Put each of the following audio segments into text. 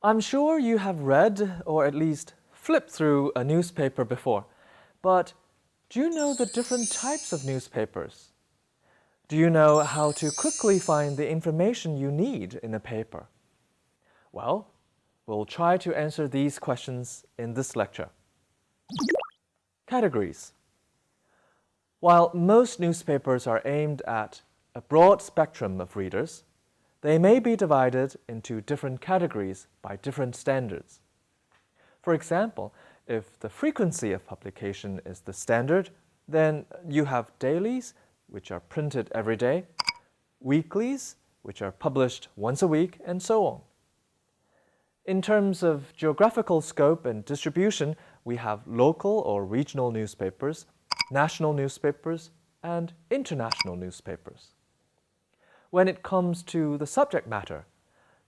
I'm sure you have read or at least flipped through a newspaper before, but do you know the different types of newspapers? Do you know how to quickly find the information you need in a paper? Well, we'll try to answer these questions in this lecture. Categories. While most newspapers are aimed at a broad spectrum of readers, they may be divided into different categories by different standards. For example, if the frequency of publication is the standard, then you have dailies, which are printed every day, weeklies, which are published once a week, and so on. In terms of geographical scope and distribution, we have local or regional newspapers, national newspapers, and international newspapers. When it comes to the subject matter,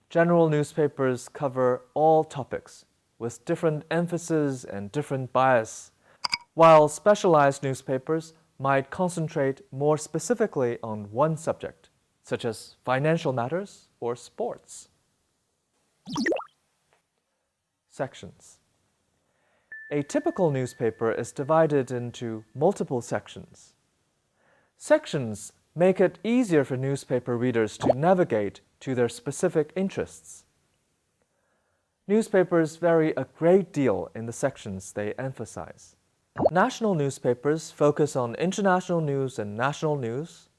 general newspapers cover all topics with different emphasis and different bias, while specialized newspapers might concentrate more specifically on one subject, such as financial matters or sports. Sections. A typical newspaper is divided into multiple sections. Sections make it easier for newspaper readers to navigate to their specific interests. Newspapers vary a great deal in the sections they emphasize. National newspapers focus on international news and national news,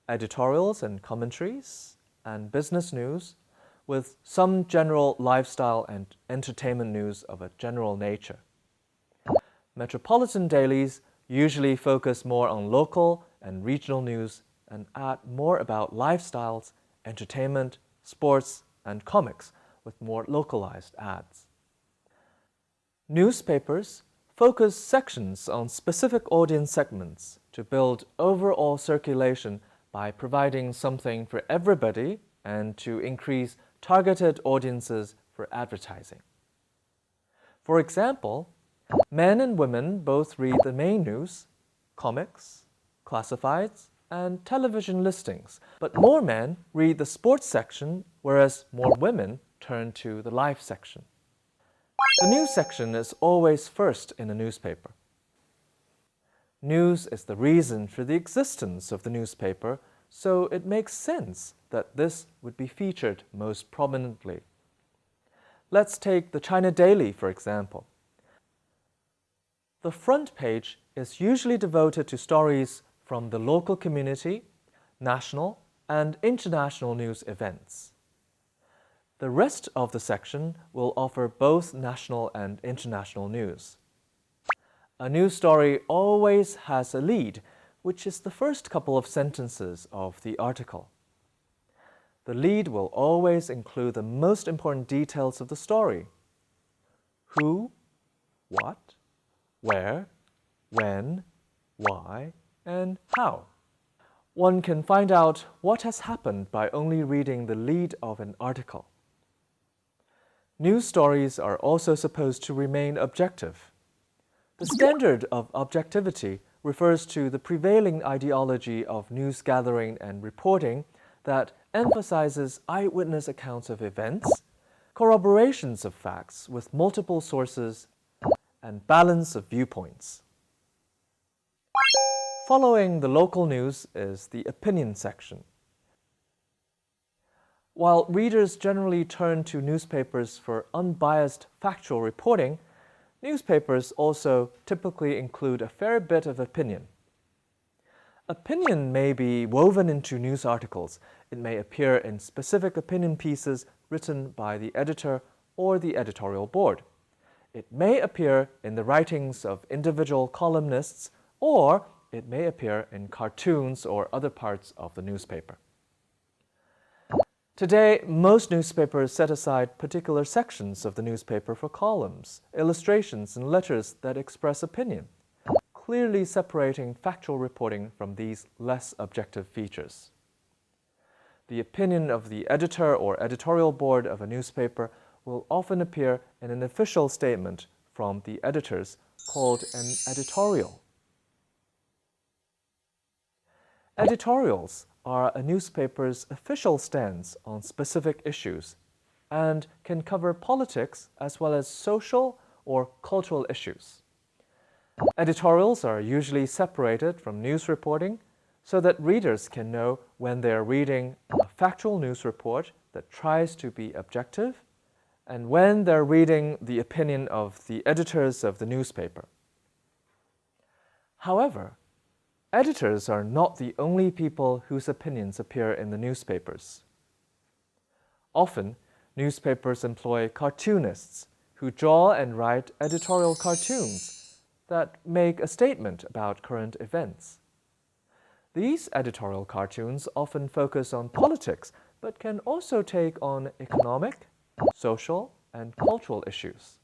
editorials and commentaries, and business news, with some general lifestyle and entertainment news of a general nature. Metropolitan dailies usually focus more on local and regional news and add more about lifestyles, entertainment, sports, and comics with more localized ads. Newspapers focus sections on specific audience segments to build overall circulation by providing something for everybody and to increase targeted audiences for advertising. For example, men and women both read the main news, comics, classifieds, and television listings, but more men read the sports section, whereas more women turn to the life section. The news section is always first in a newspaper. News is the reason for the existence of the newspaper, so it makes sense that this would be featured most prominently. Let's take the China Daily, for example. The front page is usually devoted to stories from the local community, national, and international news events. The rest of the section will offer both national and international news. A news story always has a lead, which is the first couple of sentences of the article. The lead will always include the most important details of the story: who, what, where, when, why, and how. One can find out what has happened by only reading the lead of an article. News stories are also supposed to remain objective. The standard of objectivity refers to the prevailing ideology of news gathering and reporting that emphasizes eyewitness accounts of events, corroborations of facts with multiple sources, and balance of viewpoints. Following the local news is the opinion section. While readers generally turn to newspapers for unbiased factual reporting, newspapers also typically include a fair bit of opinion. Opinion may be woven into news articles. It may appear in specific opinion pieces written by the editor or the editorial board. It may appear in the writings of individual columnists, or it may appear in cartoons or other parts of the newspaper. Today, most newspapers set aside particular sections of the newspaper for columns, illustrations, and letters that express opinion, clearly separating factual reporting from these less objective features. The opinion of the editor or editorial board of a newspaper will often appear in an official statement from the editors called an editorial. Editorials are a newspaper's official stance on specific issues, and can cover politics as well as social or cultural issues. Editorials are usually separated from news reporting so that readers can know when they are reading a factual news report that tries to be objective and when they're reading the opinion of the editors of the newspaper. However, editors are not the only people whose opinions appear in the newspapers. Often, newspapers employ cartoonists who draw and write editorial cartoons that make a statement about current events. These editorial cartoons often focus on politics, but can also take on economic, social, and cultural issues.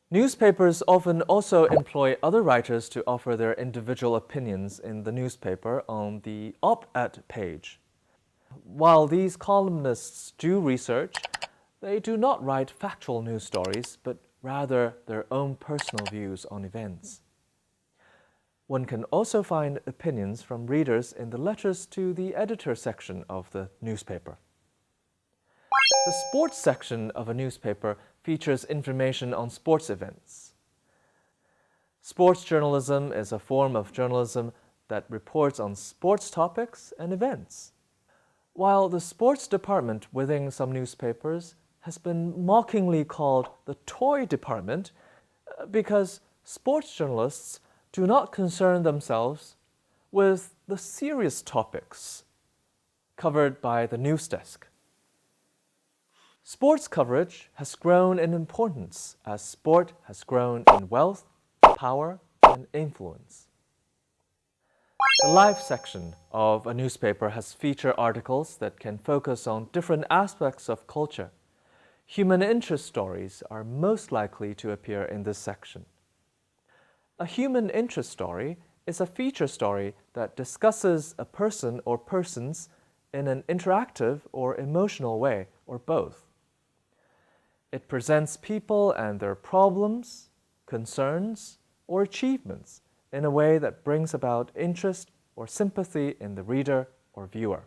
Newspapers often also employ other writers to offer their individual opinions in the newspaper on the op-ed page. While these columnists do research, they do not write factual news stories, but rather their own personal views on events. One can also find opinions from readers in the letters to the editor section of the newspaper. The sports section of a newspaper features information on sports events. Sports journalism is a form of journalism that reports on sports topics and events. While the sports department within some newspapers has been mockingly called the toy department because sports journalists do not concern themselves with the serious topics covered by the news desk. Sports coverage has grown in importance as sport has grown in wealth, power, and influence. The life section of a newspaper has feature articles that can focus on different aspects of culture. Human interest stories are most likely to appear in this section. A human interest story is a feature story that discusses a person or persons in an interactive or emotional way, or both. It presents people and their problems, concerns, or achievements in a way that brings about interest or sympathy in the reader or viewer.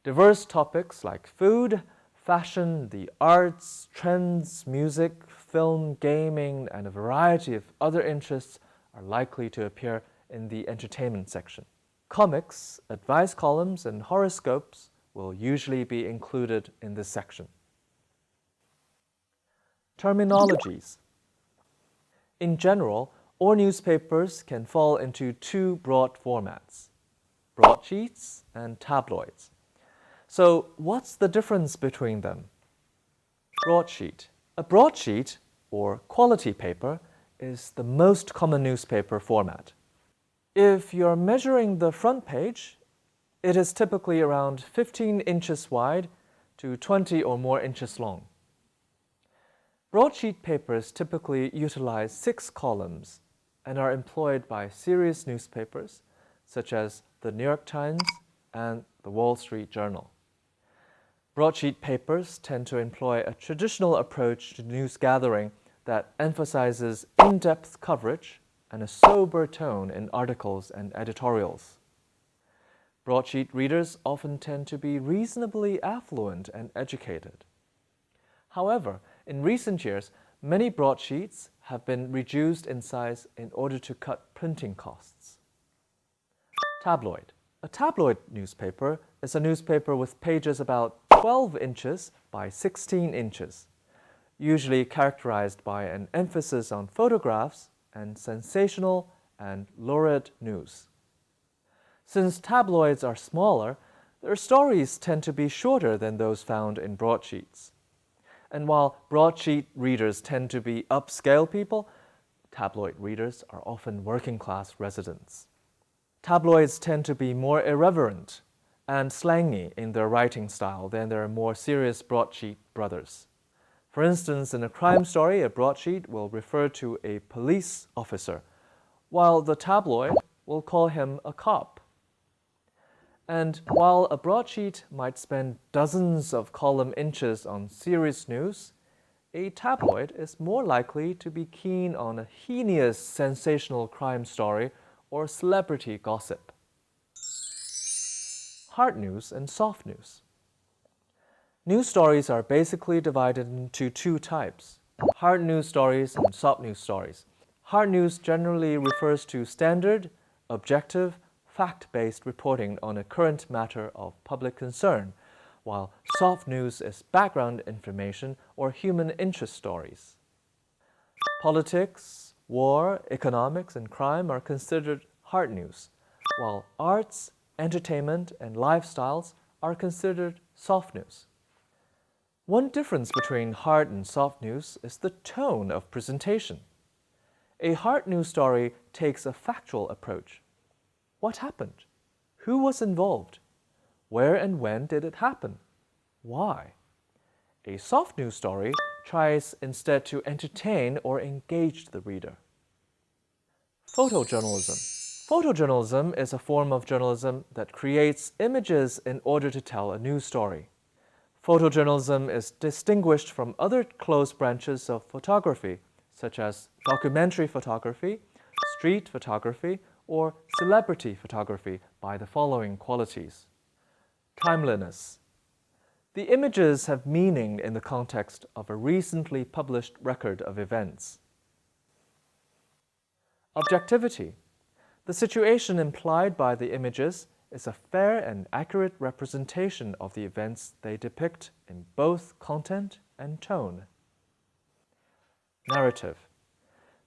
Diverse topics like food, fashion, the arts, trends, music, film, gaming, and a variety of other interests are likely to appear in the entertainment section. Comics, advice columns, and horoscopes will usually be included in this section. Terminologies. In general, all newspapers can fall into two broad formats: broadsheets and tabloids. So, what's the difference between them? Broadsheet. A broadsheet, or quality paper, is the most common newspaper format. If you're measuring the front page, it is typically around 15 inches wide to 20 or more inches long. Broadsheet papers typically utilize 6 columns and are employed by serious newspapers such as the New York Times and the Wall Street Journal. Broadsheet papers tend to employ a traditional approach to news gathering that emphasizes in-depth coverage and a sober tone in articles and editorials. Broadsheet readers often tend to be reasonably affluent and educated. However, in recent years, many broadsheets have been reduced in size in order to cut printing costs. Tabloid. A tabloid newspaper is a newspaper with pages about 12 inches by 16 inches, usually characterized by an emphasis on photographs and sensational and lurid news. Since tabloids are smaller, their stories tend to be shorter than those found in broadsheets. And while broadsheet readers tend to be upscale people, tabloid readers are often working-class residents. Tabloids tend to be more irreverent and slangy in their writing style than their more serious broadsheet brothers. For instance, in a crime story, a broadsheet will refer to a police officer, while the tabloid will call him a cop. And while a broadsheet might spend dozens of column inches on serious news, a tabloid is more likely to be keen on a heinous sensational crime story or celebrity gossip. Hard news and soft news. News stories are basically divided into two types: hard news stories and soft news stories. Hard news generally refers to standard, objective, fact-based reporting on a current matter of public concern, while soft news is background information or human interest stories. Politics, war, economics, and crime are considered hard news, while arts, entertainment, and lifestyles are considered soft news. One difference between hard and soft news is the tone of presentation. A hard news story takes a factual approach. What happened? Who was involved? Where and when did it happen? Why? A soft news story tries instead to entertain or engage the reader. Photojournalism. Photojournalism is a form of journalism that creates images in order to tell a news story. Photojournalism is distinguished from other close branches of photography, such as documentary photography, street photography, or celebrity photography, by the following qualities. Timeliness. The images have meaning in the context of a recently published record of events. Objectivity. The situation implied by the images is a fair and accurate representation of the events they depict in both content and tone. Narrative.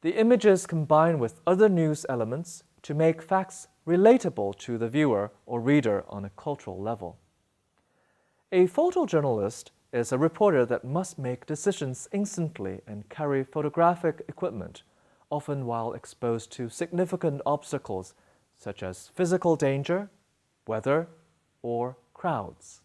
The images combine with other news elements to make facts relatable to the viewer or reader on a cultural level. A photojournalist is a reporter that must make decisions instantly and carry photographic equipment, often while exposed to significant obstacles such as physical danger, weather, or crowds.